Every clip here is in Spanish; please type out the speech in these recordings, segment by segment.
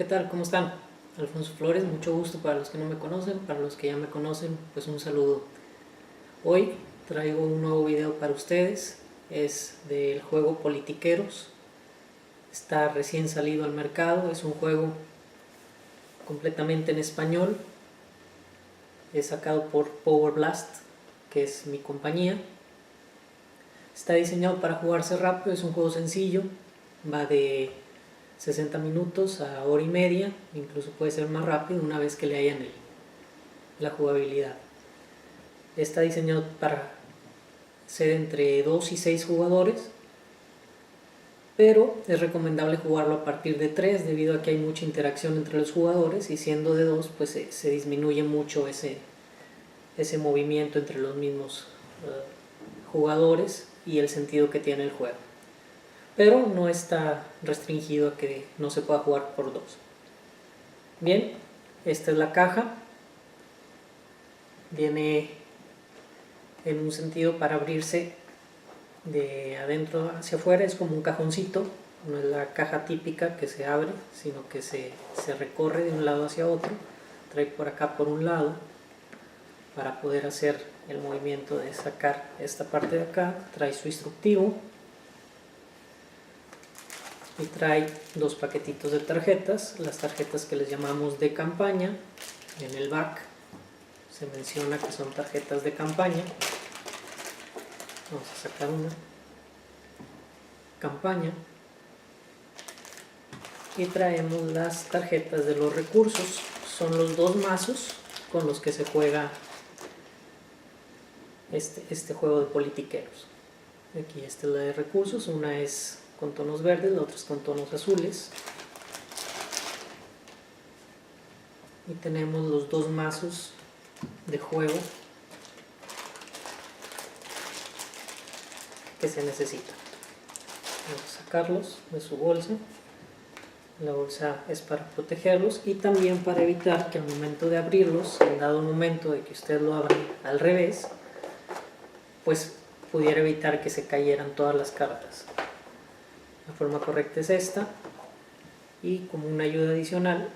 tal? ¿Cómo están? Alfonso Flores, mucho gusto para los que no me conocen, para los que ya me conocen, pues un saludo. Hoy traigo un nuevo video para ustedes, es del juego Politiqueros, está recién salido al mercado, es un juego completamente en español, es sacado por Power Blast, que es mi compañía. Está diseñado para jugarse rápido, es un juego sencillo, va de 60 minutos a hora y media, incluso puede ser más rápido una vez que le hayan la jugabilidad. Está diseñado para ser entre 2 y 6 jugadores, pero es recomendable jugarlo a partir de 3 debido a que hay mucha interacción entre los jugadores, y siendo de 2 pues se disminuye mucho ese movimiento entre los mismos jugadores y el sentido que tiene el juego. Pero no está restringido a que no se pueda jugar por 2. Bien, esta es la caja. Viene en un sentido para abrirse de adentro hacia afuera, es como un cajoncito, no es la caja típica que se abre, sino que se recorre de un lado hacia otro. Trae por acá por un lado para poder hacer el movimiento de sacar esta parte de acá. Trae su instructivo y trae 2 paquetitos de tarjetas, las tarjetas que les llamamos de campaña. En el back se menciona que son tarjetas de campaña. Vamos a sacar una campaña y traemos las tarjetas de los recursos. Son los 2 mazos con los que se juega este juego de politiqueros. Aquí esta es la de recursos, una es con tonos verdes, la otra es con tonos azules. Y tenemos los 2 mazos de juego que se necesitan. Vamos a sacarlos de su bolsa. La bolsa es para protegerlos y también para evitar que al momento de abrirlos, en dado momento de que ustedes lo abran al revés, pues pudiera evitar que se cayeran todas las cartas. La forma correcta es esta, y como una ayuda adicional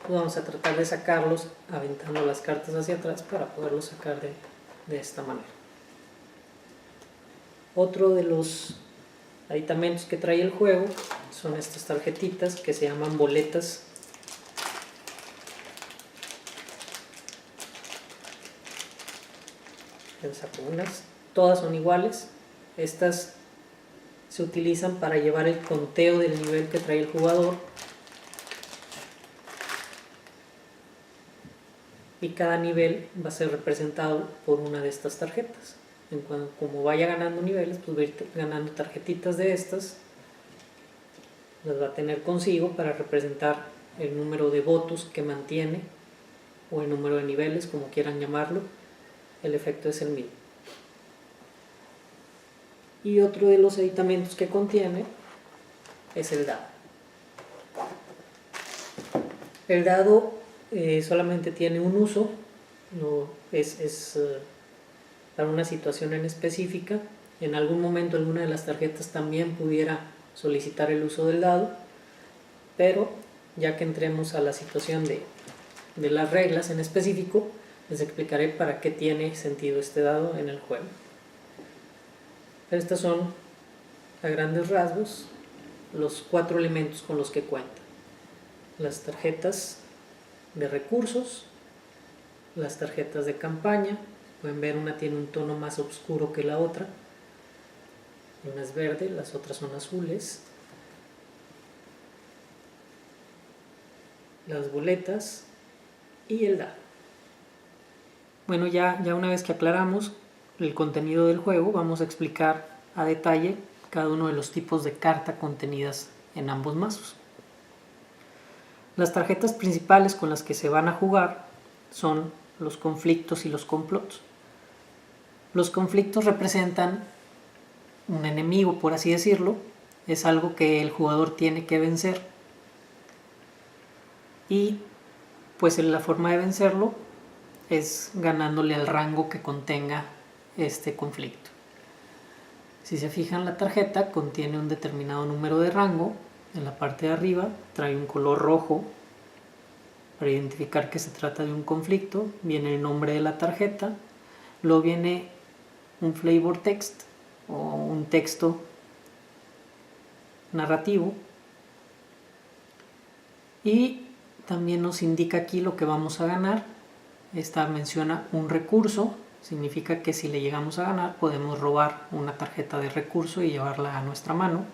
pues vamos a tratar de sacarlos aventando las cartas hacia atrás para poderlos sacar de esta manera. Otro de los aditamentos que trae el juego son estas tarjetitas que se llaman boletas. Les saco unas, todas son iguales. Estas se utilizan para llevar el conteo del nivel que trae el jugador, y cada nivel va a ser representado por una de estas tarjetas. Como vaya ganando niveles, pues va a ir ganando tarjetitas de estas, las va a tener consigo para representar el número de votos que mantiene o el número de niveles, como quieran llamarlo. El efecto es el mismo. Y otro de los aditamentos que contiene es el dado. El dado solamente tiene un uso, no es para una situación en específica. En algún momento alguna de las tarjetas también pudiera solicitar el uso del dado, pero ya que entremos a la situación de las reglas en específico, les explicaré para qué tiene sentido este dado en el juego. Estos son, a grandes rasgos, los 4 elementos con los que cuenta: las tarjetas de recursos, las tarjetas de campaña. Pueden ver, una tiene un tono más oscuro que la otra, una es verde, las otras son azules. Las boletas y el dado. Bueno, ya una vez que aclaramos el contenido del juego, vamos a explicar a detalle cada uno de los tipos de carta contenidas en ambos mazos. Las tarjetas principales con las que se van a jugar son los conflictos y los complots. Los conflictos representan un enemigo, por así decirlo, es algo que el jugador tiene que vencer, y pues la forma de vencerlo es ganándole al rango que contenga este conflicto. Si se fijan, la tarjeta contiene un determinado número de rango, en la parte de arriba trae un color rojo para identificar que se trata de un conflicto. Viene el nombre de la tarjeta, luego viene un flavor text o un texto narrativo, y también nos indica aquí lo que vamos a ganar. Esta menciona un recurso, significa que si le llegamos a ganar podemos robar una tarjeta de recurso y llevarla a nuestra mano,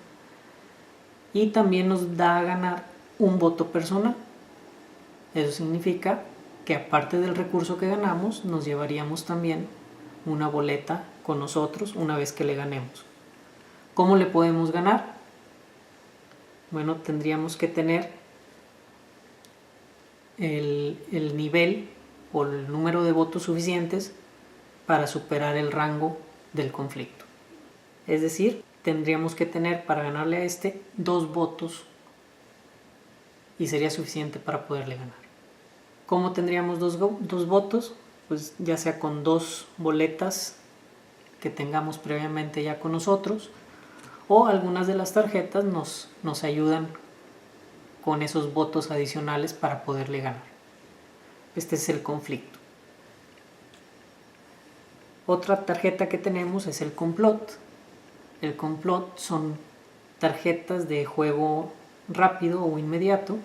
y también nos da a ganar un voto personal. Eso significa que aparte del recurso que ganamos, nos llevaríamos también una boleta con nosotros una vez que le ganemos. ¿Cómo le podemos ganar? Bueno, tendríamos que tener el nivel o el número de votos suficientes para superar el rango del conflicto. Es decir, tendríamos que tener para ganarle a este 2 votos y sería suficiente para poderle ganar. ¿Cómo tendríamos dos votos? Pues ya sea con 2 boletas que tengamos previamente ya con nosotros, o algunas de las tarjetas nos ayudan con esos votos adicionales para poderle ganar. Este es el conflicto. Otra tarjeta que tenemos es el complot. El complot son tarjetas de juego rápido o inmediato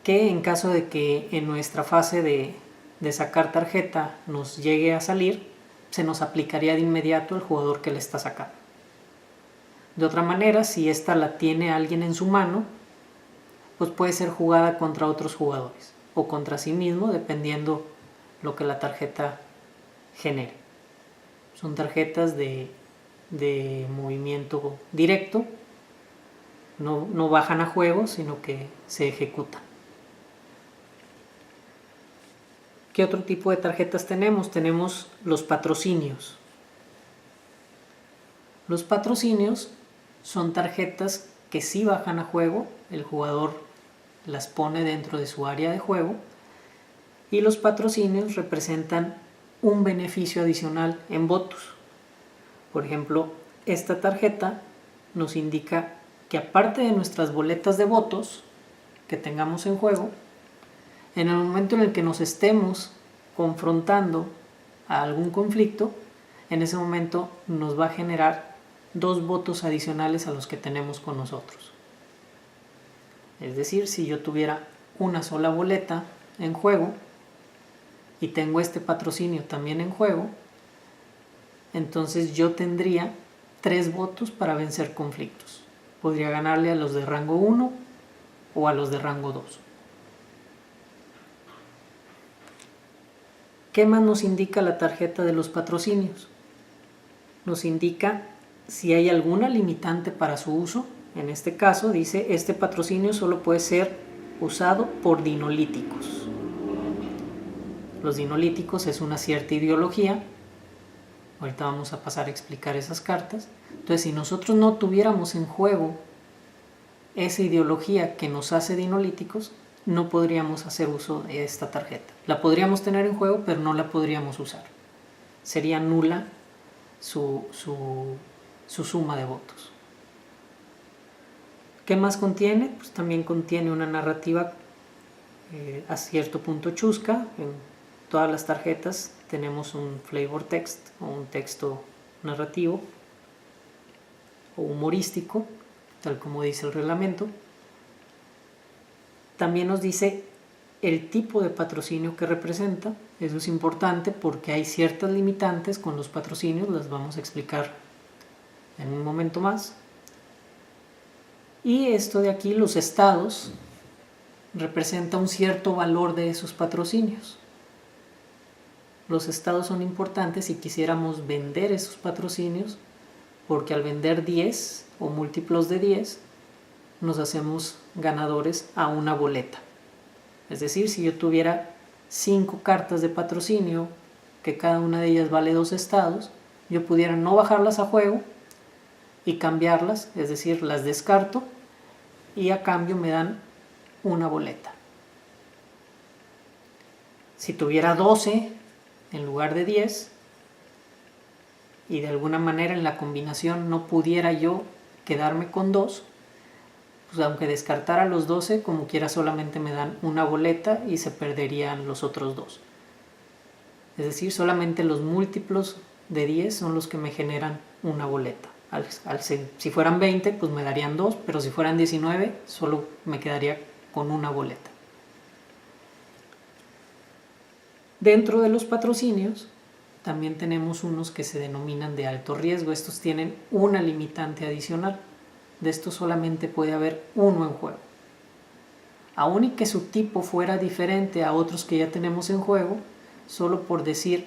que en caso de que en nuestra fase de sacar tarjeta nos llegue a salir, se nos aplicaría de inmediato al jugador que le está sacando. De otra manera, si esta la tiene alguien en su mano, pues puede ser jugada contra otros jugadores o contra sí mismo, dependiendo lo que la tarjeta genere. Son tarjetas de movimiento directo, no bajan a juego, sino que se ejecutan. ¿Qué otro tipo de tarjetas tenemos? Tenemos los patrocinios. Los patrocinios son tarjetas que sí bajan a juego, el jugador las pone dentro de su área de juego, y los patrocinios representan un beneficio adicional en votos. Por ejemplo, esta tarjeta nos indica que aparte de nuestras boletas de votos que tengamos en juego, en el momento en el que nos estemos confrontando a algún conflicto, en ese momento nos va a generar 2 votos adicionales a los que tenemos con nosotros. Es decir, si yo tuviera una sola boleta en juego y tengo este patrocinio también en juego, entonces yo tendría 3 votos para vencer conflictos. Podría ganarle a los de rango 1 o a los de rango 2. ¿Qué más nos indica la tarjeta de los patrocinios? Nos indica si hay alguna limitante para su uso. En este caso dice, este patrocinio solo puede ser usado por dinolíticos. Los dinolíticos es una cierta ideología. Ahorita vamos a pasar a explicar esas cartas. Entonces, si nosotros no tuviéramos en juego esa ideología que nos hace dinolíticos, no podríamos hacer uso de esta tarjeta. La podríamos tener en juego, pero no la podríamos usar. Sería nula su suma de votos. ¿Qué más contiene? Pues también contiene una narrativa a cierto punto chusca. En todas las tarjetas tenemos un flavor text o un texto narrativo o humorístico, tal como dice el reglamento. También nos dice el tipo de patrocinio que representa. Eso es importante porque hay ciertas limitantes con los patrocinios, las vamos a explicar en un momento más. Y esto de aquí, los estados, representa un cierto valor de esos patrocinios. Los estados son importantes si quisiéramos vender esos patrocinios, porque al vender 10 o múltiplos de 10, nos hacemos ganadores a una boleta. Es decir, si yo tuviera 5 cartas de patrocinio, que cada una de ellas vale 2 estados, yo pudiera no bajarlas a juego y cambiarlas, es decir, las descarto y a cambio me dan una boleta. Si tuviera 12 en lugar de 10 y de alguna manera en la combinación no pudiera yo quedarme con 2, pues aunque descartara los 12, como quiera solamente me dan una boleta y se perderían los otros dos. Es decir, solamente los múltiplos de 10 son los que me generan una boleta. Si fueran 20, pues me darían 2, pero si fueran 19, solo me quedaría con una boleta. Dentro de los patrocinios, también tenemos unos que se denominan de alto riesgo. Estos tienen una limitante adicional. De estos solamente puede haber uno en juego. Aun y que su tipo fuera diferente a otros que ya tenemos en juego, solo por decir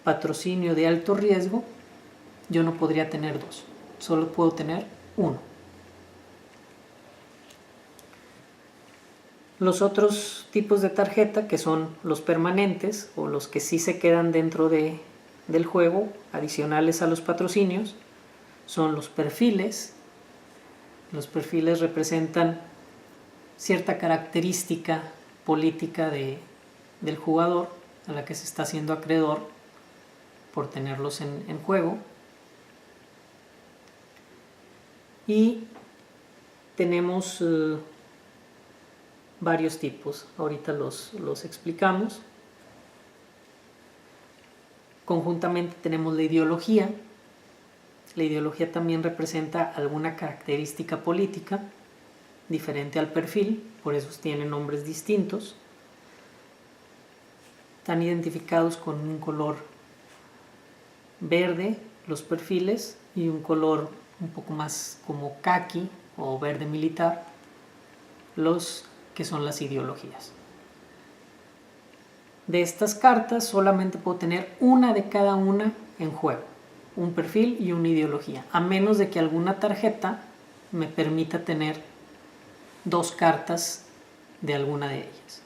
patrocinio de alto riesgo, yo no podría tener dos, solo puedo tener uno. Los otros tipos de tarjeta, que son los permanentes o los que sí se quedan dentro del juego, adicionales a los patrocinios, son los perfiles. Los perfiles representan cierta característica política del jugador a la que se está haciendo acreedor por tenerlos en juego. Y tenemos varios tipos, ahorita los explicamos. Conjuntamente tenemos la ideología. La ideología también representa alguna característica política diferente al perfil, por eso tienen nombres distintos. Están identificados con un color verde los perfiles y un color un poco más como caqui o verde militar los que son las ideologías. De estas cartas solamente puedo tener una de cada una en juego, un perfil y una ideología, a menos de que alguna tarjeta me permita tener dos cartas de alguna de ellas.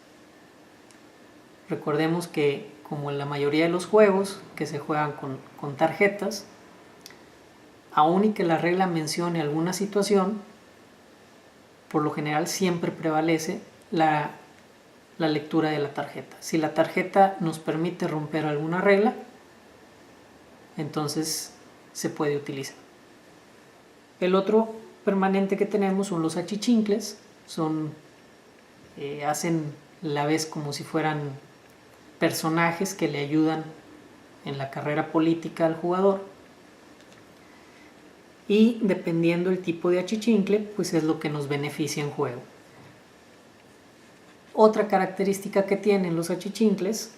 Recordemos que, como en la mayoría de los juegos que se juegan con tarjetas, aun y que la regla mencione alguna situación, por lo general siempre prevalece la lectura de la tarjeta. Si la tarjeta nos permite romper alguna regla, entonces se puede utilizar. El otro permanente que tenemos son los achichincles. Hacen la vez como si fueran personajes que le ayudan en la carrera política al jugador, y dependiendo el tipo de achichincle, pues es lo que nos beneficia en juego. Otra característica que tienen los achichincles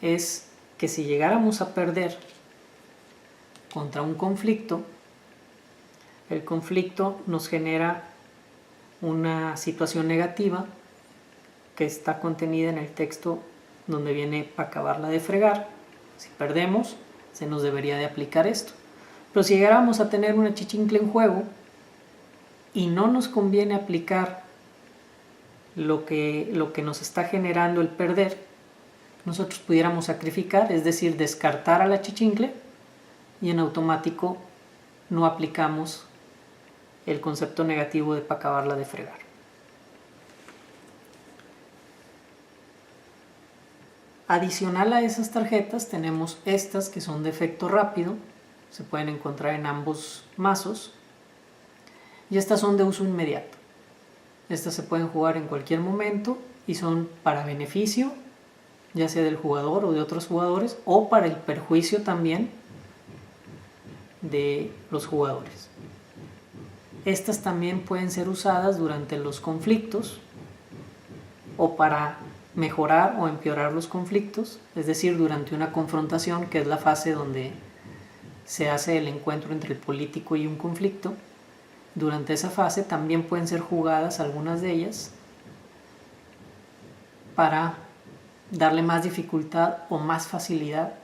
es que si llegáramos a perder contra un conflicto, el conflicto nos genera una situación negativa que está contenida en el texto donde viene para acabarla de fregar. Si perdemos, se nos debería de aplicar esto. Pero si llegáramos a tener un achichincle en juego y no nos conviene aplicar lo que nos está generando el perder, nosotros pudiéramos sacrificar, es decir, descartar al achichincle, y en automático no aplicamos el concepto negativo de para acabarla de fregar. Adicional a esas tarjetas tenemos estas que son de efecto rápido, se pueden encontrar en ambos mazos, y estas son de uso inmediato. Estas se pueden jugar en cualquier momento y son para beneficio, ya sea del jugador o de otros jugadores, o para el perjuicio también de los jugadores. Estas también pueden ser usadas durante los conflictos o para mejorar o empeorar los conflictos, es decir, durante una confrontación, que es la fase donde se hace el encuentro entre el político y un conflicto. Durante esa fase también pueden ser jugadas algunas de ellas para darle más dificultad o más facilidad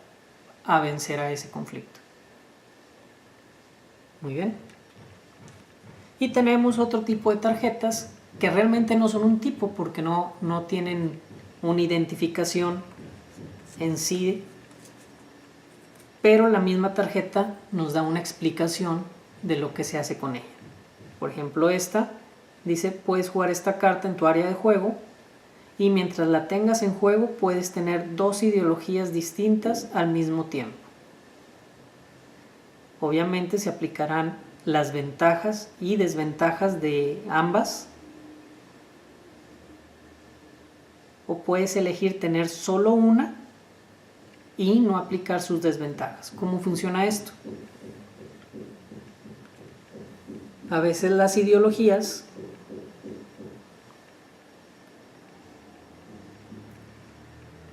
a vencer a ese conflicto. Muy bien. Y tenemos otro tipo de tarjetas que realmente no son un tipo porque no tienen una identificación en sí, pero la misma tarjeta nos da una explicación de lo que se hace con ella. Por ejemplo, esta dice: puedes jugar esta carta en tu área de juego y mientras la tengas en juego puedes tener dos ideologías distintas al mismo tiempo. Obviamente se aplicarán las ventajas y desventajas de ambas, o puedes elegir tener solo una y no aplicar sus desventajas. ¿Cómo funciona esto? A veces las ideologías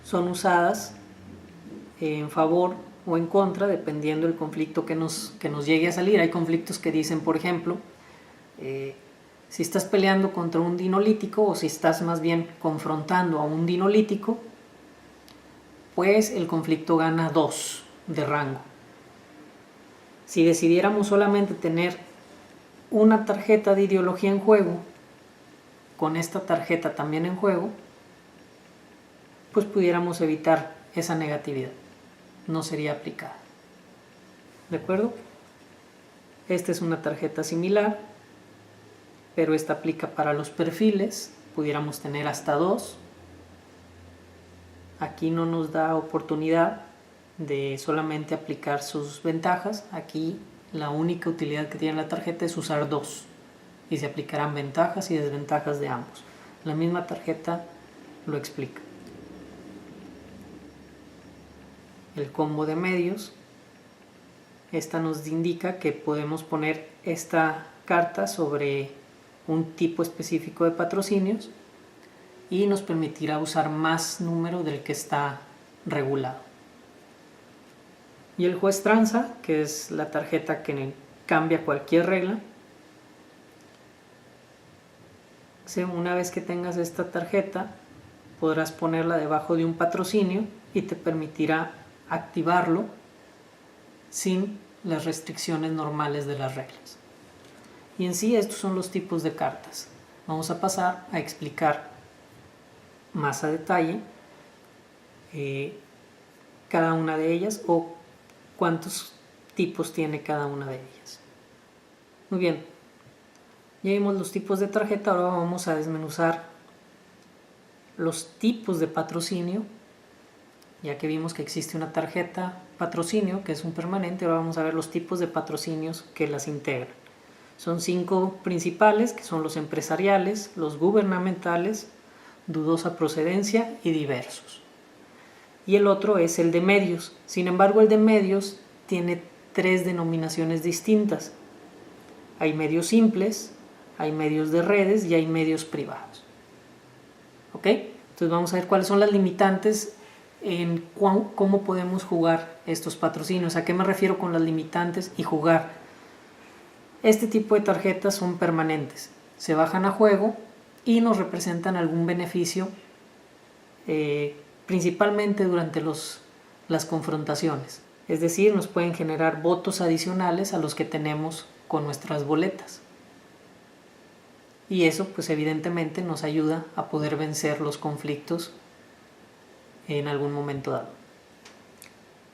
son usadas en favor o en contra, dependiendo del conflicto que nos llegue a salir. Hay conflictos que dicen, por ejemplo, si estás peleando contra un dinolítico o si estás más bien confrontando a un dinolítico, pues el conflicto gana 2 de rango. Si decidiéramos solamente tener una tarjeta de ideología en juego, con esta tarjeta también en juego, pues pudiéramos evitar esa negatividad. No sería aplicada. ¿De acuerdo? Esta es una tarjeta similar, pero esta aplica para los perfiles. Pudiéramos tener hasta 2. Aquí no nos da oportunidad de solamente aplicar sus ventajas. Aquí la única utilidad que tiene la tarjeta es usar 2 y se aplicarán ventajas y desventajas de ambos. La misma tarjeta lo explica. El combo de medios. Esta nos indica que podemos poner esta carta sobre un tipo específico de patrocinios y nos permitirá usar más número del que está regulado. Y el juez tranza, que es la tarjeta que cambia cualquier regla. Una vez que tengas esta tarjeta, podrás ponerla debajo de un patrocinio y te permitirá activarlo sin las restricciones normales de las reglas. Y en sí estos son los tipos de cartas. Vamos a pasar a explicar más a detalle cada una de ellas o cuántos tipos tiene cada una de ellas. Muy bien, ya vimos los tipos de tarjeta, ahora vamos a desmenuzar los tipos de patrocinio. Ya que vimos que existe una tarjeta patrocinio, que es un permanente, ahora vamos a ver los tipos de patrocinios que las integran. Son 5 principales, que son los empresariales, los gubernamentales, dudosa procedencia y diversos. Y el otro es el de medios. Sin embargo, el de medios tiene 3 denominaciones distintas. Hay medios simples, hay medios de redes y hay medios privados. ¿Ok? Entonces vamos a ver cuáles son las limitantes en cómo podemos jugar estos patrocinios. ¿A qué me refiero con las limitantes y jugar? Este tipo de tarjetas son permanentes, se bajan a juego y nos representan algún beneficio, principalmente durante las confrontaciones. Es decir, nos pueden generar votos adicionales a los que tenemos con nuestras boletas. Y eso pues evidentemente nos ayuda a poder vencer los conflictos en algún momento dado.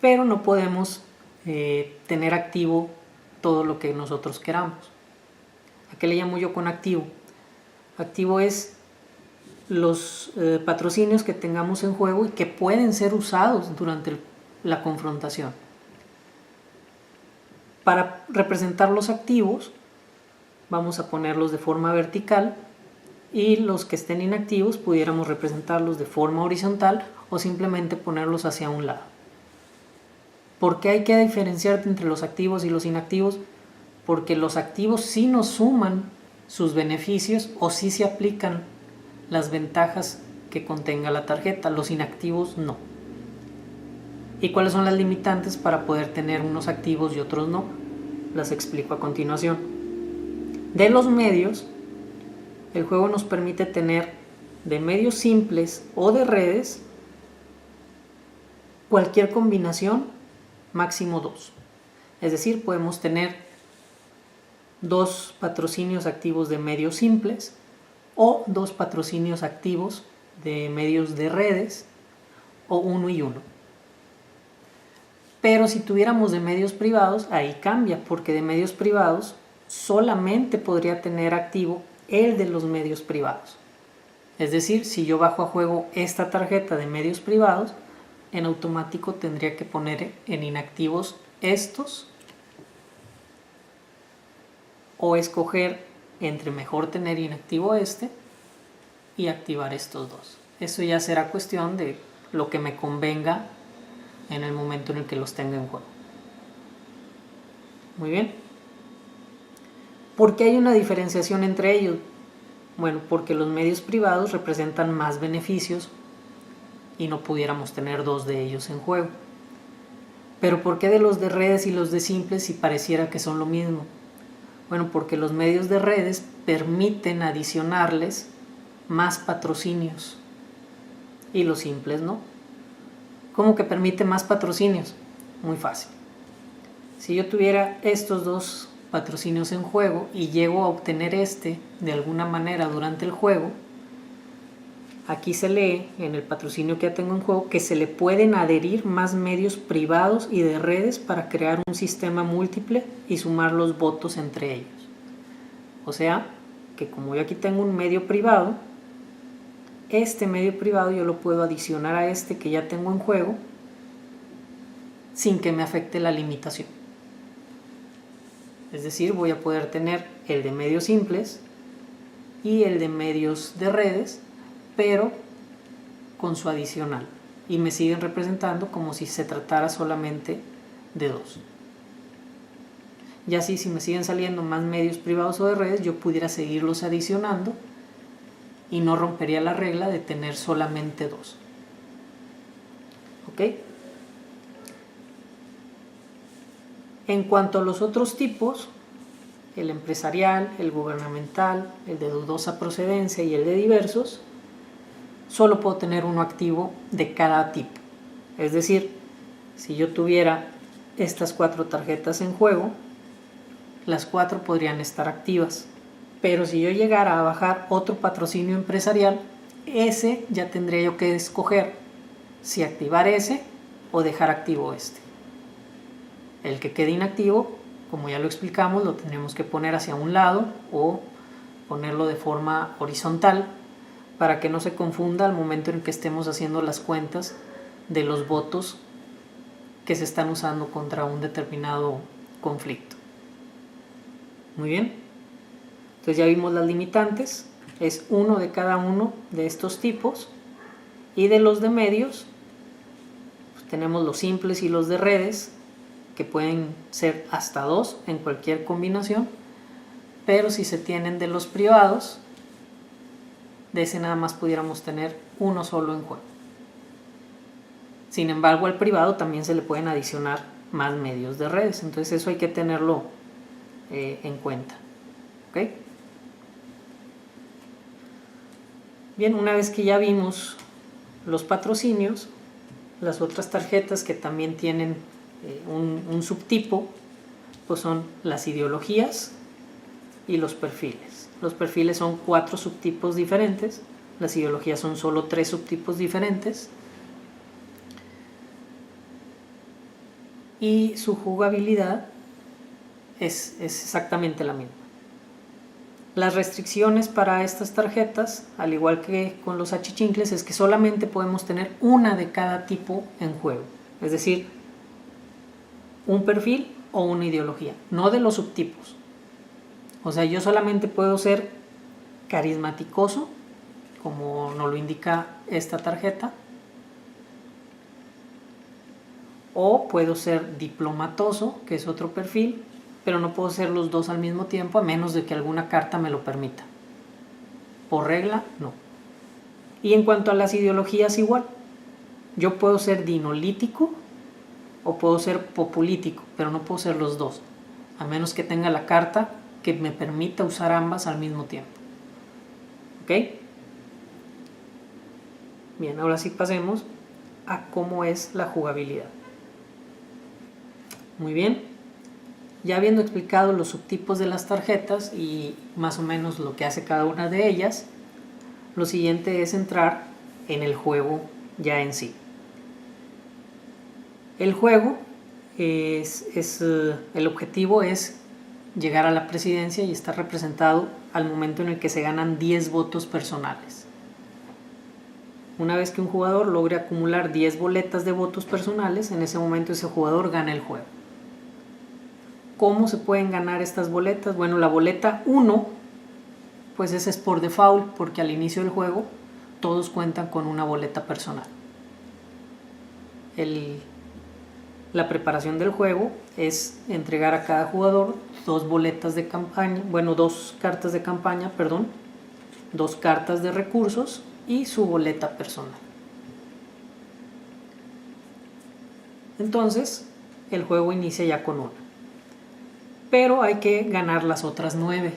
Pero no podemos tener activo todo lo que nosotros queramos. ¿A qué le llamo yo con activo? Activo es los patrocinios que tengamos en juego y que pueden ser usados durante la confrontación. Para representar los activos vamos a ponerlos de forma vertical y los que estén inactivos pudiéramos representarlos de forma horizontal o simplemente ponerlos hacia un lado. ¿Por qué hay que diferenciar entre los activos y los inactivos? Porque los activos sí nos suman sus beneficios o sí se aplican las ventajas que contenga la tarjeta, los inactivos no. ¿Y cuáles son las limitantes para poder tener unos activos y otros no? Las explico a continuación. De los medios, el juego nos permite tener de medios simples o de redes cualquier combinación, máximo 2. Es decir, podemos tener 2 patrocinios activos de medios simples o 2 patrocinios activos de medios de redes o 1 y 1. Pero si tuviéramos de medios privados, ahí cambia, porque de medios privados solamente podría tener activo el de los medios privados. Es decir, si yo bajo a juego esta tarjeta de medios privados, en automático tendría que poner en inactivos estos o escoger entre mejor tener inactivo este y activar estos dos. Eso ya será cuestión de lo que me convenga en el momento en el que los tenga en juego. Muy bien. ¿Por qué hay una diferenciación entre ellos? Bueno, porque los medios privados representan más beneficios y no pudiéramos tener dos de ellos en juego. Pero ¿por qué de los de redes y los de simples si pareciera que son lo mismo? Bueno, porque los medios de redes permiten adicionarles más patrocinios y los simples no. ¿Cómo que permite más patrocinios? Muy fácil. Si yo tuviera estos dos patrocinios en juego y llego a obtener este de alguna manera durante el juego, aquí se lee en el patrocinio que ya tengo en juego que se le pueden adherir más medios privados y de redes para crear un sistema múltiple y sumar los votos entre ellos. O sea, que como yo aquí tengo un medio privado, este medio privado yo lo puedo adicionar a este que ya tengo en juego sin que me afecte la limitación. Es decir, voy a poder tener el de medios simples y el de medios de redes, pero con su adicional. Y me siguen representando como si se tratara solamente de dos. Y así, si me siguen saliendo más medios privados o de redes, yo pudiera seguirlos adicionando y no rompería la regla de tener solamente dos. ¿Ok? En cuanto a los otros tipos, el empresarial, el gubernamental, el de dudosa procedencia y el de diversos, solo puedo tener uno activo de cada tipo. Es decir, si yo tuviera estas 4 tarjetas en juego, las 4 podrían estar activas. Pero si yo llegara a bajar otro patrocinio empresarial, ese ya tendría yo que escoger si activar ese o dejar activo este. El que quede inactivo, como ya lo explicamos, lo tendríamos que poner hacia un lado o ponerlo de forma horizontal para que no se confunda al momento en que estemos haciendo las cuentas de los votos que se están usando contra un determinado conflicto. Muy bien. Entonces ya vimos las limitantes. Es uno de cada uno de estos tipos. Y de los de medios, pues tenemos los simples y los de redes, que pueden ser hasta 2 en cualquier combinación, pero si se tienen de los privados, de ese nada más pudiéramos tener uno solo en juego. Sin embargo, al privado también se le pueden adicionar más medios de redes, entonces eso hay que tenerlo en cuenta. ¿Ok? Bien, una vez que ya vimos los patrocinios, las otras tarjetas que también tienen un subtipo, pues son las ideologías y los perfiles. Los perfiles son 4 subtipos diferentes, las ideologías son solo 3 subtipos diferentes y su jugabilidad es exactamente la misma. Las restricciones para estas tarjetas, al igual que con los achichincles, es que solamente podemos tener una de cada tipo en juego, es decir, un perfil o una ideología, no de los subtipos. O sea, yo solamente puedo ser carismaticoso, como nos lo indica esta tarjeta, o puedo ser diplomatoso, que es otro perfil, pero no puedo ser los dos al mismo tiempo a menos de que alguna carta me lo permita. Por regla, no. Y en cuanto a las ideologías, igual. Yo puedo ser dinolítico o puedo ser populítico, pero no puedo ser los dos, a menos que tenga la carta que me permita usar ambas al mismo tiempo. ¿Ok? Bien, ahora sí pasemos a cómo es la jugabilidad. Muy bien, ya habiendo explicado los subtipos de las tarjetas y más o menos lo que hace cada una de ellas, lo siguiente es entrar en el juego ya en sí. El juego el objetivo es llegar a la presidencia y estar representado al momento en el que se ganan 10 votos personales. Una vez que un jugador logre acumular 10 boletas de votos personales, en ese momento ese jugador gana el juego. ¿Cómo se pueden ganar estas boletas? Bueno, la boleta 1, pues esa es por default, porque al inicio del juego todos cuentan con una boleta personal. La preparación del juego es entregar a cada jugador 2 boletas de campaña, bueno, 2 cartas de campaña, perdón, 2 cartas de recursos y su boleta personal. Entonces, el juego inicia ya con una. Pero hay que ganar las otras 9.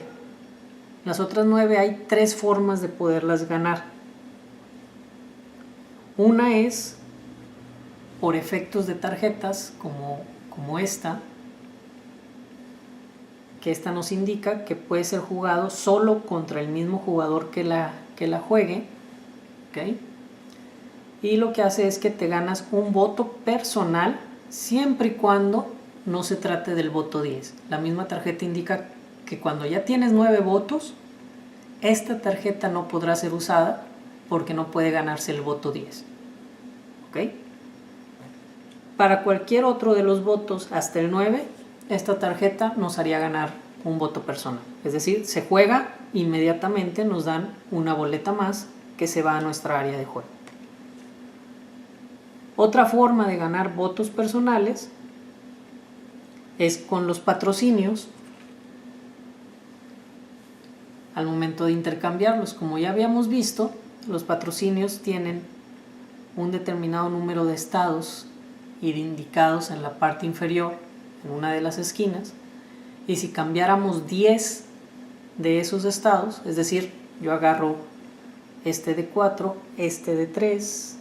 Las otras 9 hay 3 formas de poderlas ganar. Una es por efectos de tarjetas como esta, que esta nos indica que puede ser jugado solo contra el mismo jugador que la juegue, ¿okay? Y lo que hace es que te ganas un voto personal siempre y cuando no se trate del voto 10. La misma tarjeta indica que cuando ya tienes 9 votos, esta tarjeta no podrá ser usada porque no puede ganarse el voto 10. ¿Ok? Para cualquier otro de los votos hasta el 9, esta tarjeta nos haría ganar un voto personal. Es decir, se juega inmediatamente, nos dan una boleta más que se va a nuestra área de juego. Otra forma de ganar votos personales es con los patrocinios al momento de intercambiarlos. Como ya habíamos visto, los patrocinios tienen un determinado número de estados indicados en la parte inferior, en una de las esquinas, y si cambiáramos 10 de esos estados, es decir, yo agarro este de 4, este de 3,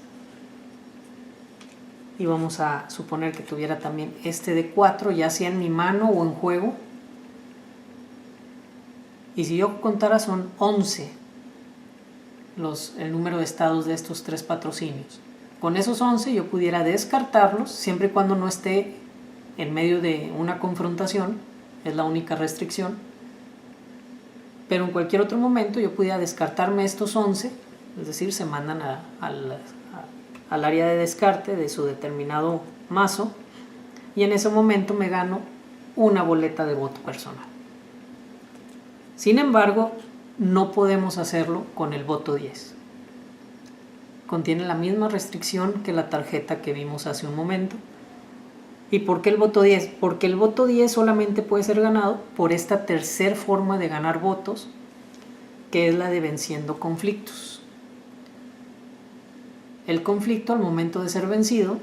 y vamos a suponer que tuviera también este de 4, ya sea en mi mano o en juego, y si yo contara son 11 el número de estados de estos 3 patrocinios. Con esos 11 yo pudiera descartarlos siempre y cuando no esté en medio de una confrontación, es la única restricción, pero en cualquier otro momento yo pudiera descartarme estos 11, es decir, se mandan al área de descarte de su determinado mazo, y en ese momento me gano una boleta de voto personal. Sin embargo, no podemos hacerlo con el voto 10. Contiene la misma restricción que la tarjeta que vimos hace un momento. ¿Y por qué el voto 10? Porque el voto 10 solamente puede ser ganado por esta tercera forma de ganar votos, que es la de venciendo conflictos. El conflicto, al momento de ser vencido,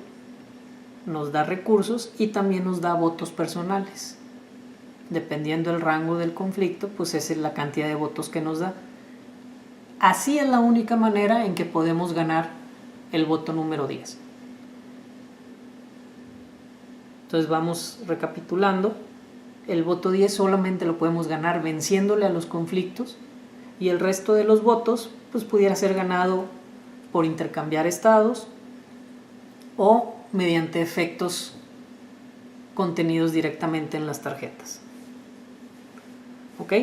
nos da recursos y también nos da votos personales. Dependiendo del rango del conflicto, pues esa es la cantidad de votos que nos da. Así es la única manera en que podemos ganar el voto número 10. Entonces vamos recapitulando. El voto 10 solamente lo podemos ganar venciéndole a los conflictos, y el resto de los votos pues pudiera ser ganado por intercambiar estados o mediante efectos contenidos directamente en las tarjetas. ¿Ok?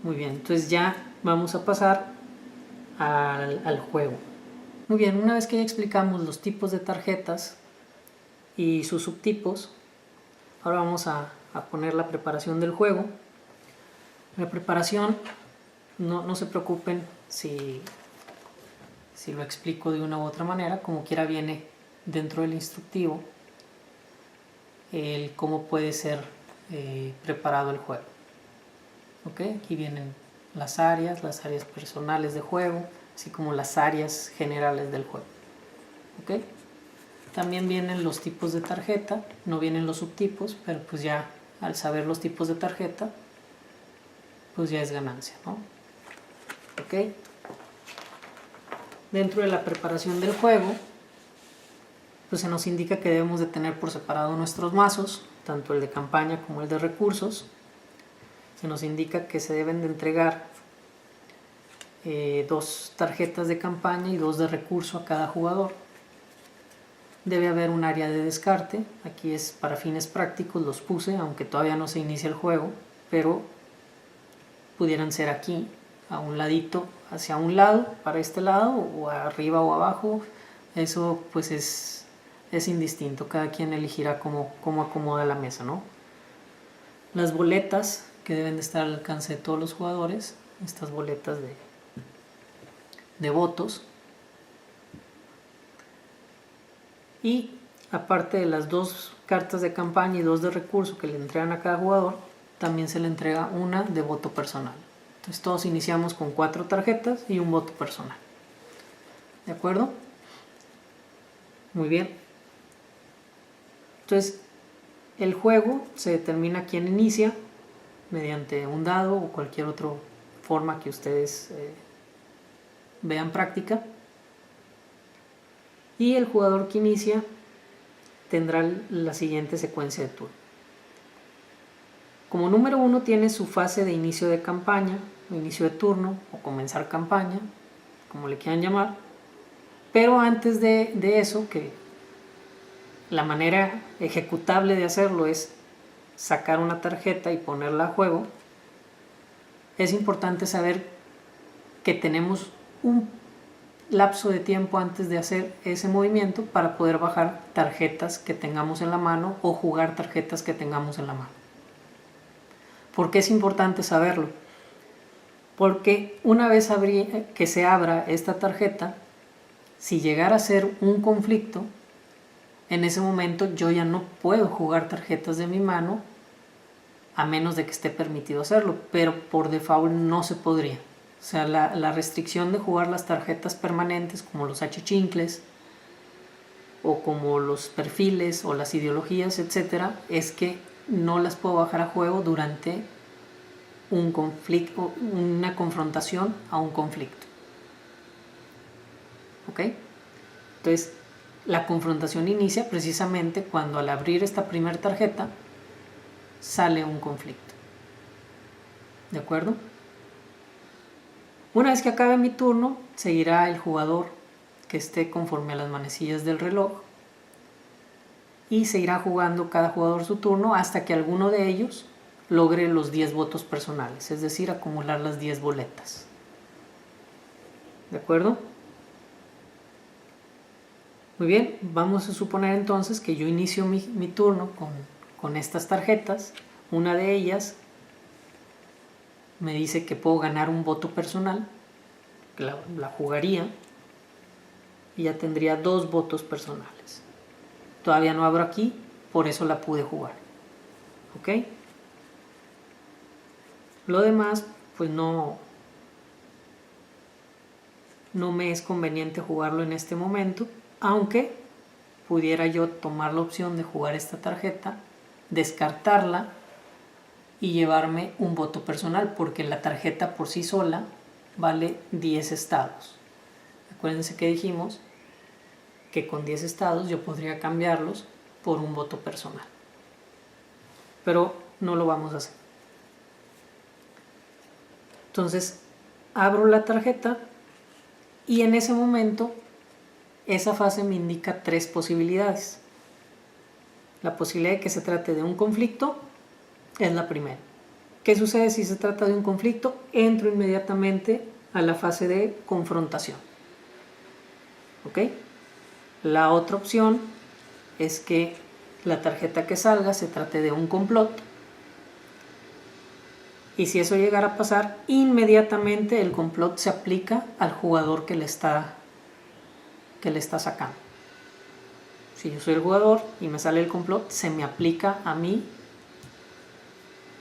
Muy bien, entonces ya vamos a pasar al juego. Muy bien, una vez que ya explicamos los tipos de tarjetas y sus subtipos, ahora vamos a poner la preparación del juego. La preparación, no se preocupen si lo explico de una u otra manera, como quiera viene dentro del instructivo el cómo puede ser preparado el juego. ¿Okay? Aquí vienen las áreas personales de juego, así como las áreas generales del juego. ¿Okay? También vienen los tipos de tarjeta, no vienen los subtipos, pero pues ya al saber los tipos de tarjeta, pues ya es ganancia, ¿no? ¿Okay? Dentro de la preparación del juego, pues se nos indica que debemos de tener por separado nuestros mazos, tanto el de campaña como el de recursos. Se nos indica que se deben de entregar 2 tarjetas de campaña y 2 de recurso a cada jugador. Debe haber un área de descarte, aquí es para fines prácticos, los puse, aunque todavía no se inicia el juego, pero pudieran ser aquí, a un ladito, hacia un lado, para este lado, o arriba o abajo. Eso pues es es indistinto, cada quien elegirá cómo acomoda la mesa, ¿no? Las boletas que deben de estar al alcance de todos los jugadores, estas boletas de votos, y aparte de las 2 cartas de campaña y 2 de recurso que le entregan a cada jugador, también se le entrega una de voto personal. Entonces todos iniciamos con 4 tarjetas y un voto personal. ¿De acuerdo? Muy bien. Entonces el juego se determina quién inicia mediante un dado o cualquier otra forma que ustedes vean práctica. Y el jugador que inicia tendrá la siguiente secuencia de turno. Como número 1 tiene su fase de inicio de campaña, o inicio de turno, o comenzar campaña, como le quieran llamar. Pero antes de eso, que la manera ejecutable de hacerlo es sacar una tarjeta y ponerla a juego, es importante saber que tenemos un lapso de tiempo antes de hacer ese movimiento para poder bajar tarjetas que tengamos en la mano o jugar tarjetas que tengamos en la mano. ¿Por qué es importante saberlo? Porque una vez que se abra esta tarjeta, si llegara a ser un conflicto, en ese momento yo ya no puedo jugar tarjetas de mi mano a menos de que esté permitido hacerlo, pero por default no se podría. O sea, la restricción de jugar las tarjetas permanentes como los achichincles o como los perfiles o las ideologías, etcétera, es que no las puedo bajar a juego durante un conflicto, una confrontación a un conflicto. ¿Ok? Entonces, la confrontación inicia precisamente cuando al abrir esta primera tarjeta sale un conflicto. ¿De acuerdo? Una vez que acabe mi turno, seguirá el jugador que esté conforme a las manecillas del reloj y se irá jugando cada jugador su turno hasta que alguno de ellos logre los 10 votos personales, es decir, acumular las 10 boletas. ¿De acuerdo? Muy bien, vamos a suponer entonces que yo inicio mi turno con estas tarjetas. Una de ellas me dice que puedo ganar un voto personal, la jugaría y ya tendría 2 votos personales. Todavía no abro aquí, por eso la pude jugar. ¿Ok? Lo demás, pues no me es conveniente jugarlo en este momento, aunque pudiera yo tomar la opción de jugar esta tarjeta, descartarla y llevarme un voto personal, porque la tarjeta por sí sola vale 10 estados. Acuérdense que dijimos que con 10 estados yo podría cambiarlos por un voto personal, pero no lo vamos a hacer. Entonces abro la tarjeta y en ese momento esa fase me indica 3 posibilidades. La posibilidad de que se trate de un conflicto es la primera. ¿Qué sucede si se trata de un conflicto? Entro inmediatamente a la fase de confrontación. ¿Ok? La otra opción es que la tarjeta que salga se trate de un complot. Y si eso llegara a pasar, inmediatamente el complot se aplica al jugador que le está sacando. Si yo soy el jugador y me sale el complot, se me aplica a mí,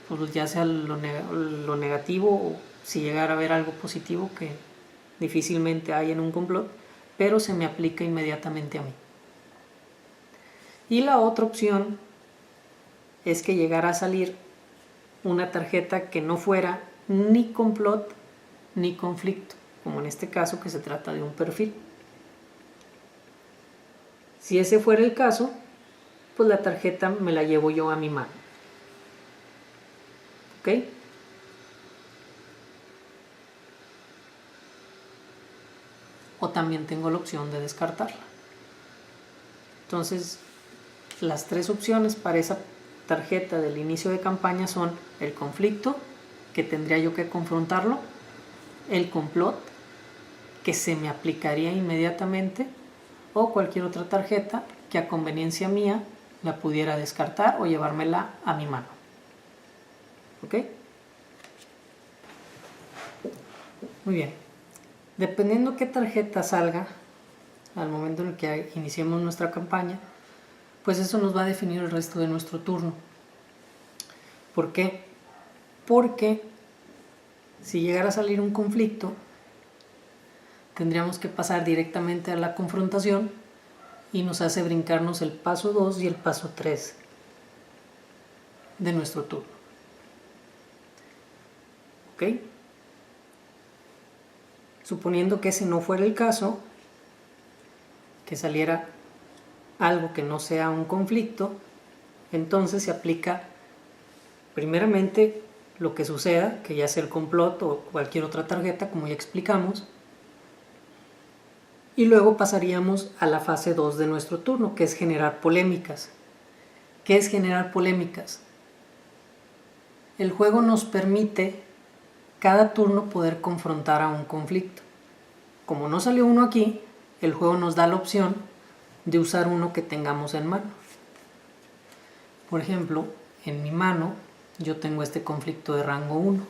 pues ya sea lo negativo o si llegara a haber algo positivo, que difícilmente hay en un complot, pero se me aplica inmediatamente a mí. Y la otra opción es que llegara a salir una tarjeta que no fuera ni complot ni conflicto, como en este caso que se trata de un perfil. Si ese fuera el caso, pues la tarjeta me la llevo yo a mi mano. ¿Ok? O también tengo la opción de descartarla. Entonces, las 3 opciones para esa tarjeta del inicio de campaña son el conflicto, que tendría yo que confrontarlo, el complot, que se me aplicaría inmediatamente, o cualquier otra tarjeta que a conveniencia mía la pudiera descartar o llevármela a mi mano. ¿Ok? Muy bien. Dependiendo qué tarjeta salga al momento en el que iniciemos nuestra campaña, pues eso nos va a definir el resto de nuestro turno. ¿Por qué? Porque si llegara a salir un conflicto, tendríamos que pasar directamente a la confrontación y nos hace brincarnos el paso 2 y el paso 3 de nuestro turno. ¿Ok? Suponiendo que ese no fuera el caso, que saliera algo que no sea un conflicto, entonces se aplica primeramente lo que suceda, que ya sea el complot o cualquier otra tarjeta, como ya explicamos, y luego pasaríamos a la fase 2 de nuestro turno, que es generar polémicas. ¿Qué es generar polémicas? El juego nos permite cada turno poder confrontar a un conflicto. Como no salió uno aquí, el juego nos da la opción de usar uno que tengamos en mano. Por ejemplo, en mi mano yo tengo este conflicto de rango 1.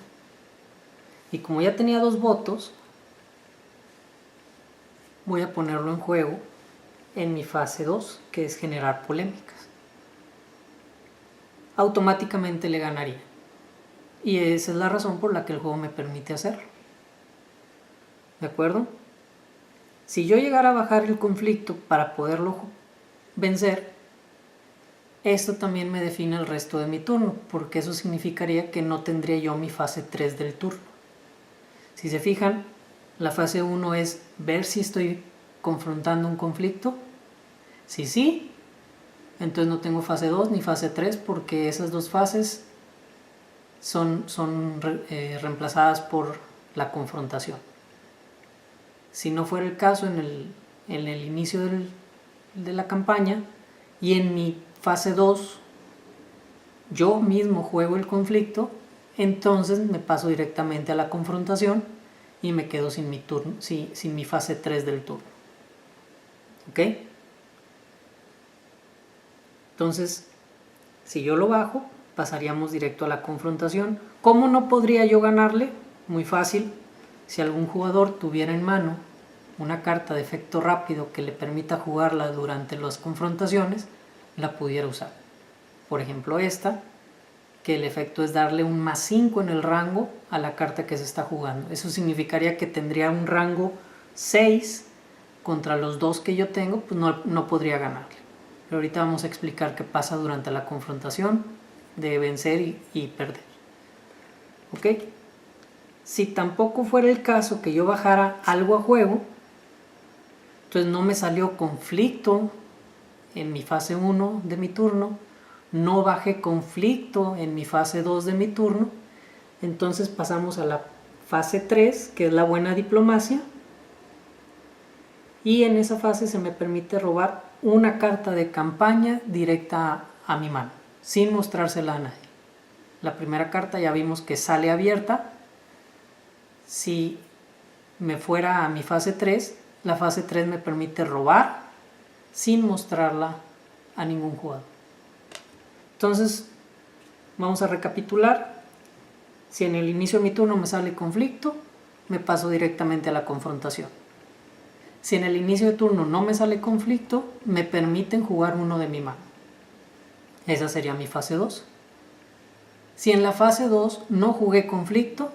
Y como ya tenía 2 votos, voy a ponerlo en juego en mi fase 2, que es generar polémicas. Automáticamente le ganaría. Y esa es la razón por la que el juego me permite hacerlo. ¿De acuerdo? Si yo llegara a bajar el conflicto para poderlo vencer, esto también me define el resto de mi turno, porque eso significaría que no tendría yo mi fase 3 del turno. Si se fijan, la fase 1 es ver si estoy confrontando un conflicto. Si sí, entonces no tengo fase 2 ni fase 3, porque esas dos fases son reemplazadas por la confrontación. Si no fuera el caso en el inicio de la campaña y en mi fase 2 yo mismo juego el conflicto, entonces me paso directamente a la confrontación y me quedo sin mi turno, sin mi fase 3 del turno. ¿Ok? Entonces, si yo lo bajo, pasaríamos directo a la confrontación. ¿Cómo no podría yo ganarle? Muy fácil. Si algún jugador tuviera en mano una carta de efecto rápido que le permita jugarla durante las confrontaciones, la pudiera usar. Por ejemplo, esta, que el efecto es darle un +5 en el rango a la carta que se está jugando. Eso significaría que tendría un rango 6 contra los 2 que yo tengo, pues no podría ganarle. Pero ahorita vamos a explicar qué pasa durante la confrontación de vencer y perder. ¿Ok? Si tampoco fuera el caso que yo bajara algo a juego, entonces no me salió conflicto en mi fase 1 de mi turno, no bajé conflicto en mi fase 2 de mi turno, entonces pasamos a la fase 3, que es la buena diplomacia, y en esa fase se me permite robar una carta de campaña directa a mi mano, sin mostrársela a nadie. La primera carta ya vimos que sale abierta. Si me fuera a mi fase 3, la fase 3 me permite robar sin mostrarla a ningún jugador. Entonces, vamos a recapitular. Si en el inicio de mi turno me sale conflicto, me paso directamente a la confrontación. Si en el inicio de turno no me sale conflicto, me permiten jugar uno de mi mano. Esa sería mi fase 2. Si en la fase 2 no jugué conflicto,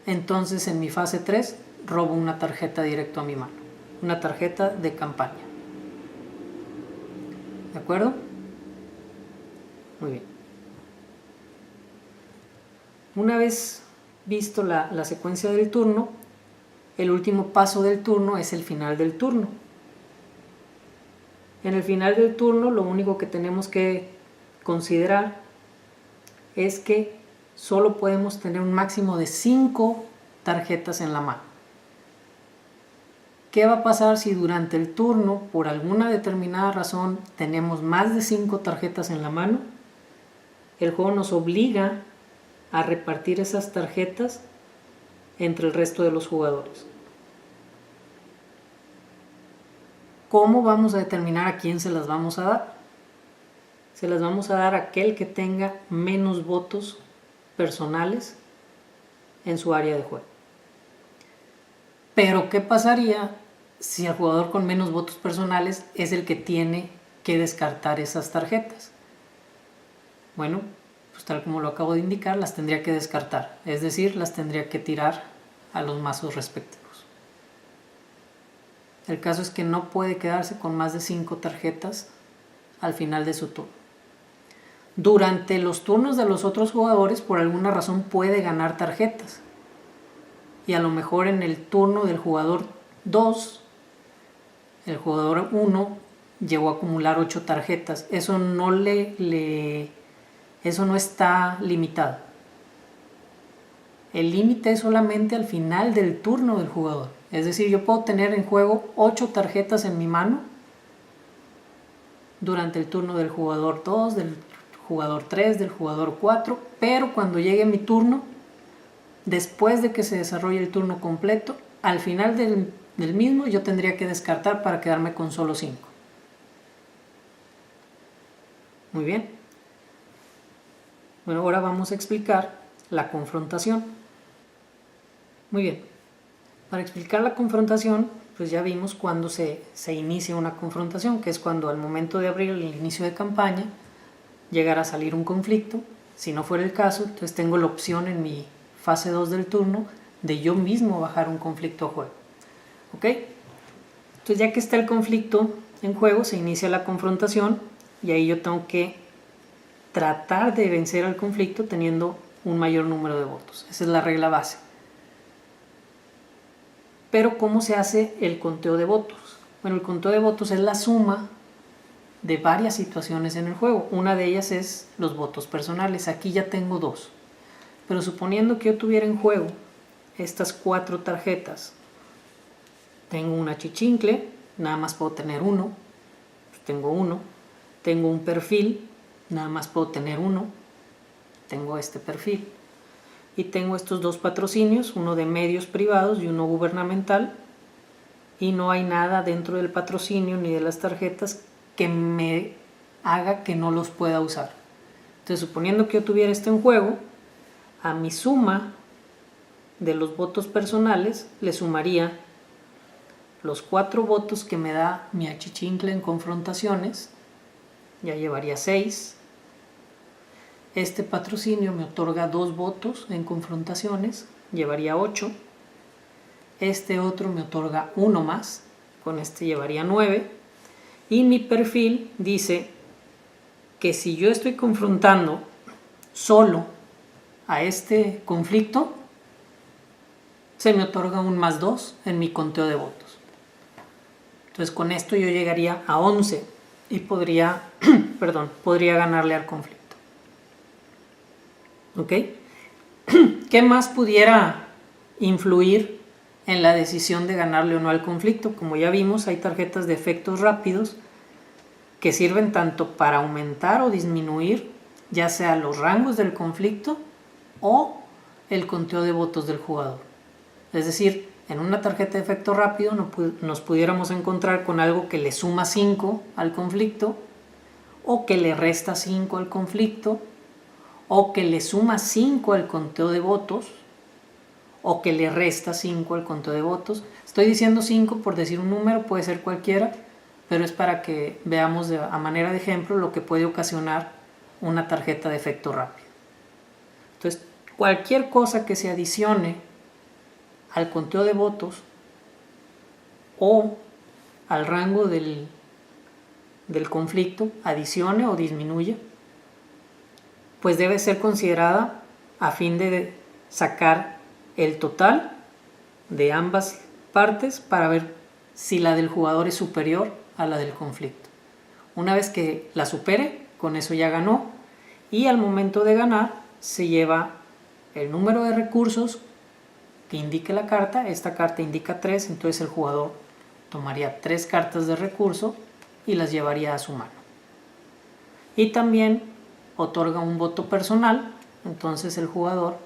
entonces en mi fase 3 robo una tarjeta directo a mi mano. Una tarjeta de campaña. ¿De acuerdo? Muy bien. Una vez visto la secuencia del turno, el último paso del turno es el final del turno. En el final del turno lo único que tenemos que considerar es que solo podemos tener un máximo de 5 tarjetas en la mano. ¿Qué va a pasar si durante el turno, por alguna determinada razón, tenemos más de 5 tarjetas en la mano? El juego nos obliga a repartir esas tarjetas entre el resto de los jugadores. ¿Cómo vamos a determinar a quién se las vamos a dar? Se las vamos a dar a aquel que tenga menos votos personales en su área de juego. Pero ¿qué pasaría si el jugador con menos votos personales es el que tiene que descartar esas tarjetas? Bueno, pues tal como lo acabo de indicar, las tendría que descartar, es decir, las tendría que tirar a los mazos respectivos. El caso es que no puede quedarse con más de 5 tarjetas al final de su turno. Durante los turnos de los otros jugadores, por alguna razón puede ganar tarjetas. Y a lo mejor en el turno del jugador 2, el jugador 1 llegó a acumular 8 tarjetas. Eso no eso no está limitado. El límite es solamente al final del turno del jugador. Es decir, yo puedo tener en juego 8 tarjetas en mi mano durante el turno del jugador 2, del jugador 3, del jugador 4, pero cuando llegue mi turno, después de que se desarrolle el turno completo, al final del mismo yo tendría que descartar para quedarme con solo 5. Muy bien. Bueno, ahora vamos a explicar la confrontación. Muy bien. Para explicar la confrontación, pues ya vimos cuando se inicia una confrontación, que es cuando al momento de abrir el inicio de campaña llegará a salir un conflicto. Si no fuera el caso, entonces tengo la opción en mi fase 2 del turno de yo mismo bajar un conflicto a juego. ¿Ok? Entonces ya que está el conflicto en juego, se inicia la confrontación y ahí yo tengo que tratar de vencer al conflicto teniendo un mayor número de votos. Esa es la regla base. Pero ¿cómo se hace el conteo de votos? Bueno, el conteo de votos es la suma de varias situaciones en el juego. Una de ellas es los votos personales. Aquí ya tengo 2. Pero suponiendo que yo tuviera en juego estas 4 tarjetas, tengo una chichincle, nada más puedo tener 1, tengo 1. Tengo un perfil, nada más puedo tener 1, tengo este perfil. Y tengo estos 2 patrocinios, uno de medios privados y uno gubernamental, y no hay nada dentro del patrocinio ni de las tarjetas que me haga que no los pueda usar. Entonces, suponiendo que yo tuviera esto en juego, a mi suma de los votos personales le sumaría los 4 votos que me da mi achichincle en confrontaciones, ya llevaría 6. Este patrocinio me otorga 2 votos en confrontaciones, llevaría 8. Este otro me otorga 1 más, con este llevaría 9. Y mi perfil dice que si yo estoy confrontando solo a este conflicto, se me otorga un más 2 en mi conteo de votos. Entonces con esto yo llegaría a 11 y podría ganarle al conflicto. ¿Ok? ¿Qué más pudiera influir en la decisión de ganarle o no al conflicto? Como ya vimos, hay tarjetas de efectos rápidos que sirven tanto para aumentar o disminuir ya sea los rangos del conflicto o el conteo de votos del jugador. Es decir, en una tarjeta de efecto rápido nos pudiéramos encontrar con algo que le suma 5 al conflicto, o que le resta 5 al conflicto, o que le suma 5 al conteo de votos, o que le resta 5 al conteo de votos. Estoy diciendo 5 por decir un número, puede ser cualquiera, pero es para que veamos a manera de ejemplo lo que puede ocasionar una tarjeta de efecto rápido. Entonces, cualquier cosa que se adicione al conteo de votos o al rango del conflicto, adicione o disminuye, pues debe ser considerada a fin de sacar el total de ambas partes para ver si la del jugador es superior a la del conflicto. Una vez que la supere, con eso ya ganó, y al momento de ganar se lleva el número de recursos que indique la carta. Esta carta indica 3, entonces el jugador tomaría 3 cartas de recurso y las llevaría a su mano. Y también otorga un voto personal, entonces el jugador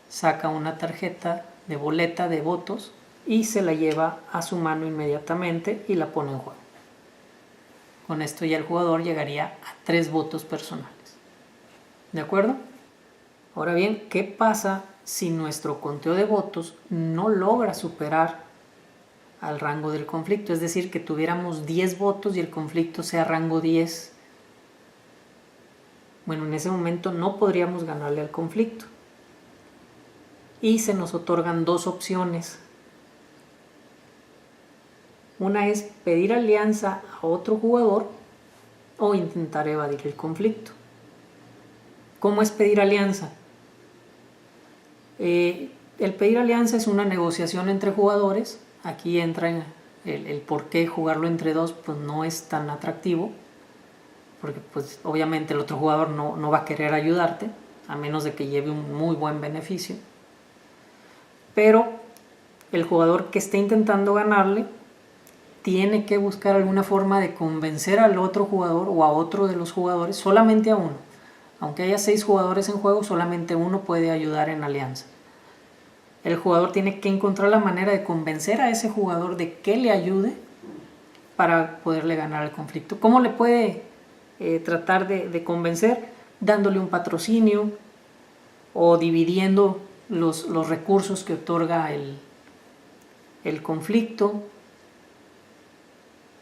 saca una tarjeta de boleta de votos y se la lleva a su mano inmediatamente y la pone en juego. Con esto ya el jugador llegaría a 3 votos personales. ¿De acuerdo? Ahora bien, ¿qué pasa si nuestro conteo de votos no logra superar al rango del conflicto? Es decir, que tuviéramos 10 votos y el conflicto sea rango 10. Bueno, en ese momento no podríamos ganarle al conflicto. Y se nos otorgan 2 opciones. Una es pedir alianza a otro jugador o intentar evadir el conflicto. ¿Cómo es pedir alianza? El pedir alianza es una negociación entre jugadores. Aquí entra el por qué jugarlo entre dos, pues no es tan atractivo, porque pues obviamente el otro jugador no va a querer ayudarte, a menos de que lleve un muy buen beneficio. Pero el jugador que esté intentando ganarle tiene que buscar alguna forma de convencer al otro jugador o a otro de los jugadores, solamente a uno. Aunque haya 6 jugadores en juego, solamente uno puede ayudar en alianza. El jugador tiene que encontrar la manera de convencer a ese jugador de que le ayude para poderle ganar el conflicto. ¿Cómo le puede tratar de convencer? Dándole un patrocinio o dividiendo los recursos que otorga el conflicto.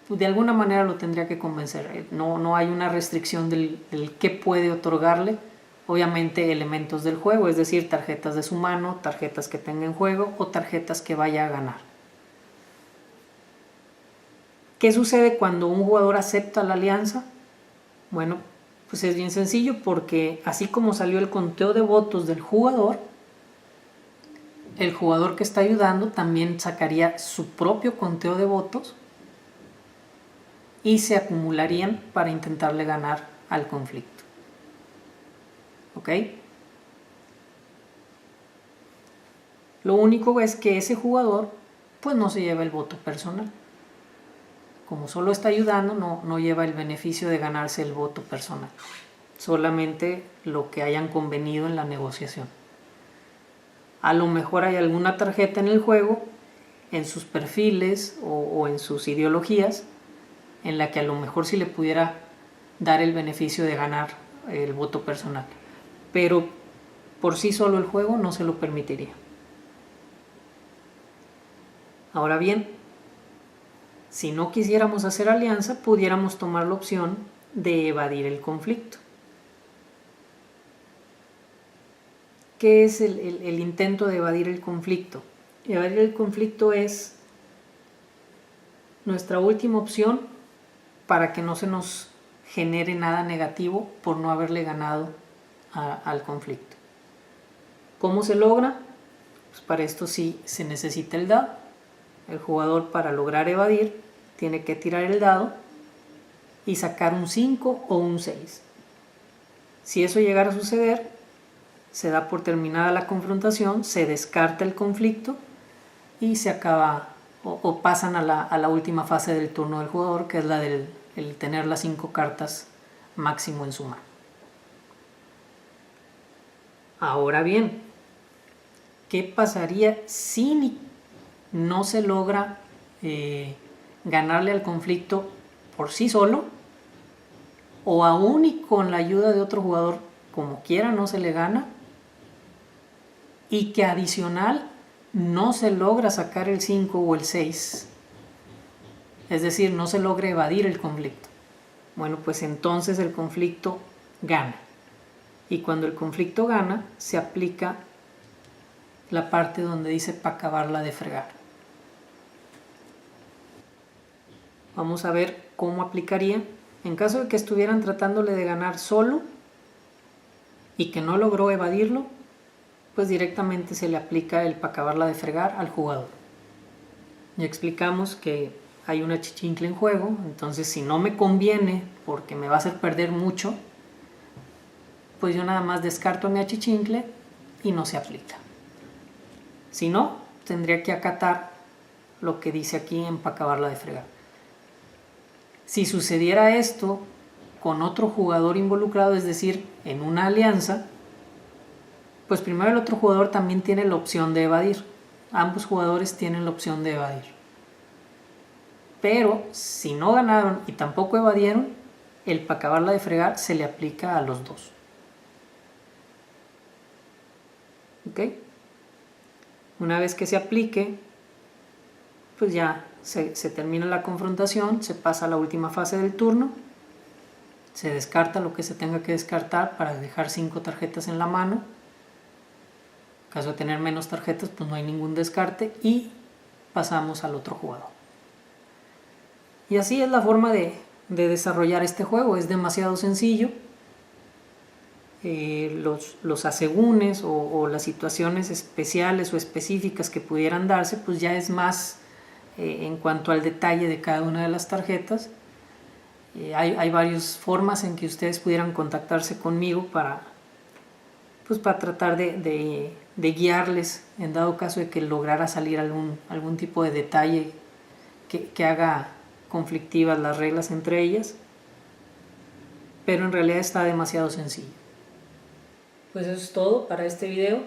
De alguna manera lo tendría que convencer. No hay una restricción del qué puede otorgarle. Obviamente elementos del juego, es decir, tarjetas de su mano, tarjetas que tenga en juego o tarjetas que vaya a ganar. ¿Qué sucede cuando un jugador acepta la alianza? Bueno, pues es bien sencillo, porque así como salió el conteo de votos del jugador, el jugador que está ayudando también sacaría su propio conteo de votos y se acumularían para intentarle ganar al conflicto. ¿Ok? Lo único es que ese jugador pues no se lleva el voto personal. Como solo está ayudando, no lleva el beneficio de ganarse el voto personal. Solamente lo que hayan convenido en la negociación. A lo mejor hay alguna tarjeta en el juego, en sus perfiles o en sus ideologías, en la que a lo mejor sí le pudiera dar el beneficio de ganar el voto personal. Pero por sí solo el juego no se lo permitiría. Ahora bien, si no quisiéramos hacer alianza, pudiéramos tomar la opción de evadir el conflicto. ¿Qué es el intento de evadir el conflicto? Evadir el conflicto es nuestra última opción para que no se nos genere nada negativo por no haberle ganado al conflicto. ¿Cómo se logra? Pues para esto sí se necesita el dado. El jugador, para lograr evadir, tiene que tirar el dado y sacar un 5 o un 6. Si eso llegara a suceder, se da por terminada la confrontación, se descarta el conflicto y se acaba o pasan a la última fase del turno del jugador, que es la del tener las 5 cartas máximo en su mano. Ahora bien, ¿qué pasaría si no se logra ganarle al conflicto por sí solo, o aún y con la ayuda de otro jugador, como quiera no se le gana, y que adicional no se logra sacar el 5 o el 6? Es decir, no se logra evadir el conflicto. Bueno, pues entonces el conflicto gana. Y cuando el conflicto gana, se aplica la parte donde dice para acabarla de fregar. Vamos a ver cómo aplicaría. En caso de que estuvieran tratándole de ganar solo y que no logró evadirlo, pues directamente se le aplica el para acabarla de fregar al jugador. Ya explicamos que hay una achichincle en juego, entonces si no me conviene porque me va a hacer perder mucho, pues yo nada más descarto mi achichincle y no se aplica. Si no, tendría que acatar lo que dice aquí en para acabarla de fregar. Si sucediera esto con otro jugador involucrado, es decir, en una alianza, pues primero el otro jugador también tiene la opción de evadir. Ambos jugadores tienen la opción de evadir. pero si no ganaron y tampoco evadieron, el para acabarla de fregar se le aplica a los dos. ¿Ok? Una vez que se aplique, pues ya se termina la confrontación, se pasa a la última fase del turno, se descarta lo que se tenga que descartar para dejar 5 tarjetas en la mano. En caso de tener menos tarjetas, pues no hay ningún descarte y pasamos al otro jugador. Y así es la forma de desarrollar este juego. Es demasiado sencillo. Los asegúnes o las situaciones especiales o específicas que pudieran darse, pues ya es más en cuanto al detalle de cada una de las tarjetas. Hay varias formas en que ustedes pudieran contactarse conmigo para tratar de guiarles en dado caso de que lograra salir algún tipo de detalle que haga conflictivas las reglas entre ellas, pero en realidad está demasiado sencillo. Pues eso es todo para este video.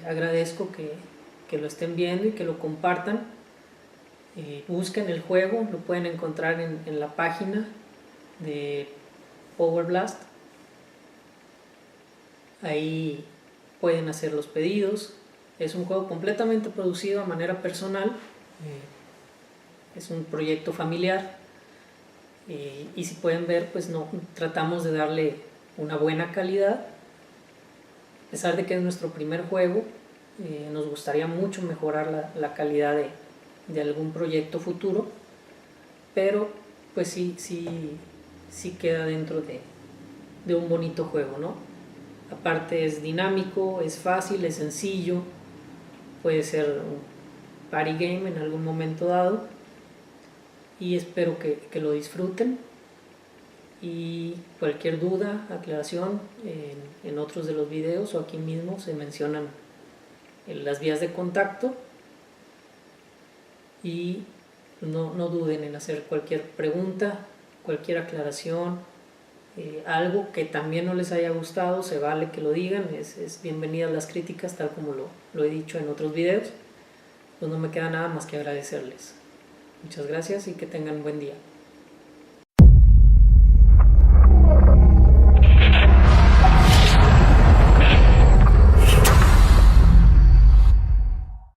Agradezco que lo estén viendo y que lo compartan. Busquen el juego, lo pueden encontrar en la página de Power Blast. Ahí pueden hacer los pedidos. Es un juego completamente producido a manera personal. Es un proyecto familiar. Y si pueden ver, pues tratamos de darle una buena calidad. A pesar de que es nuestro primer juego, nos gustaría mucho mejorar la calidad de algún proyecto futuro, pero pues sí queda dentro de un bonito juego, ¿no? Aparte es dinámico, es fácil, es sencillo, puede ser un party game en algún momento dado, y espero que lo disfruten. Y cualquier duda, aclaración, en otros de los videos o aquí mismo se mencionan las vías de contacto, y no duden en hacer cualquier pregunta, cualquier aclaración, algo que también no les haya gustado, se vale que lo digan, es bienvenidas las críticas, tal como lo he dicho en otros videos. Pues no me queda nada más que agradecerles. Muchas gracias y que tengan buen día.